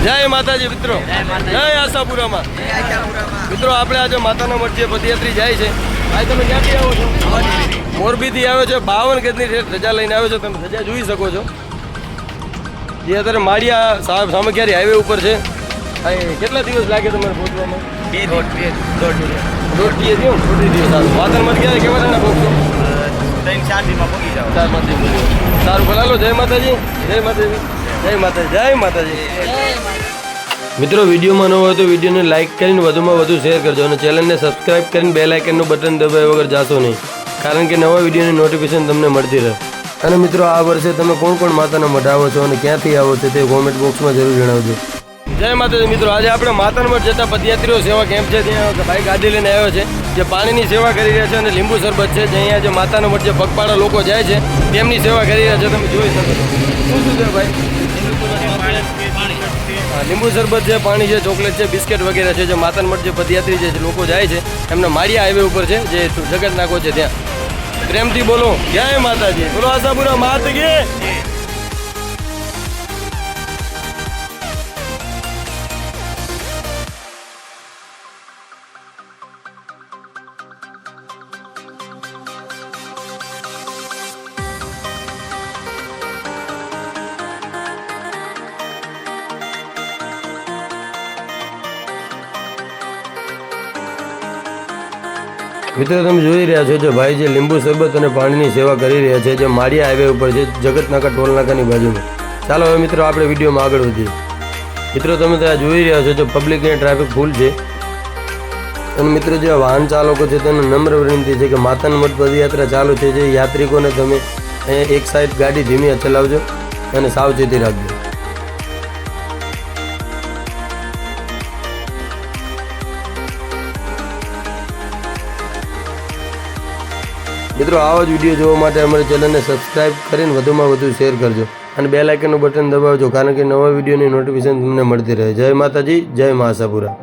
જય માતાજી મિત્રો, જય આશાપુરામાં મિત્રો. આપણે આજે માતાના મઠ પદયાત્રી જાય છે. આજે તમે ક્યાંથી આવો છો? મોરબીથી આવ્યો છે. 52 ગજની રજા લઈને આવ્યો છો. તમે રજા જોઈ શકો છો. જે અત્યારે માળિયા સામખિયારી હાઈવે ઉપર છે. કેટલા દિવસ લાગે તમારે પહોંચવામાં? 2.5 દિવસ. માતાના મઠ ક્યારે કેવા પહોંચો? 3-4 દિવસમાં પહોંચી જાવ. 4-5 દિવસ. સારું ભલાલો. જય માતાજી, જય માતાજી, જય માતાજી, જય માતાજી. મિત્રો, વિડીયોમાં ન હોય તો વિડીયોને લાઇક કરીને વધુમાં વધુ શેર કરજો અને ચેનલને સબસ્ક્રાઇબ કરીને બેલ આઇકનનું બટન દબાવ્યા વગર જાશો નહીં, કારણ કે નવા વિડીયોની નોટિફિકેશન તમને મળતી રહે. અને મિત્રો, આ વર્ષે તમે કોણ કોણ માતાના મઠ આવો છો અને ક્યાંથી આવો છો તે કોમેન્ટ બોક્સમાં જરૂર જણાવજો. જય માતાજી મિત્રો. આજે આપણે માતાના મઠ જતા પદયાત્રીઓ સેવા કેમ્પ છે ત્યાં ભાઈ ગાડી લઈને આવ્યો છે, જે પાણીની સેવા કરી રહ્યા છે અને લીંબુ શરબત છે, જે અહીંયા જે માતાના મઠ જે પગપાળા લોકો જાય છે તેમની સેવા કરી રહ્યા છે. તમે જોઈ શકો છો. શું છે ભાઈ? લીંબુ શરબત છે, પાણી છે, ચોકલેટ છે, બિસ્કિટ વગેરે છે. જે માતાના મઠ જે પદયાત્રી જે લોકો જાય છે એમના માળિયા હાઈવે ઉપર છે, જે જગત નાકો છે ત્યાં. પ્રેમથી બોલો જય માતાજી, બોલો આશાપુરા માત કી. મિત્રો, તમે જોઈ રહ્યા છો જે ભાઈ જે લીંબુ શરબત અને પાણીની સેવા કરી રહ્યા છે, જે માળિયા હાઈવે ઉપર છે, જગતનાકા ટોલ નાકાની બાજુમાં. ચાલો હવે મિત્રો આપણે વિડીયોમાં આગળ વધીએ. મિત્રો, તમે ત્યાં જોઈ રહ્યા છો જે પબ્લિક અને ટ્રાફિક ફૂલ છે. અને મિત્રો, જે વાહન ચાલકો છે તેને નમ્ર વિનંતી છે કે માતાના મઠ પદયાત્રા ચાલુ છે, જે યાત્રિકોને તમે અહીંયા એક સાઈડ ગાડી ધીમી ચલાવજો અને સાવચેતી રાખજો. મિત્રો, આવા જ વિડીયો જોવા માટે અમારી ચેનલને સબસ્ક્રાઇબ કરીને વધુમાં વધુ શેર કરજો અને બેલ આઇકનનું બટન દબાવજો, કારણ કે નવા વિડીયોની નોટિફિકેશન તમને મળતી રહે. જય માતાજી, જય મા આશાપુરા.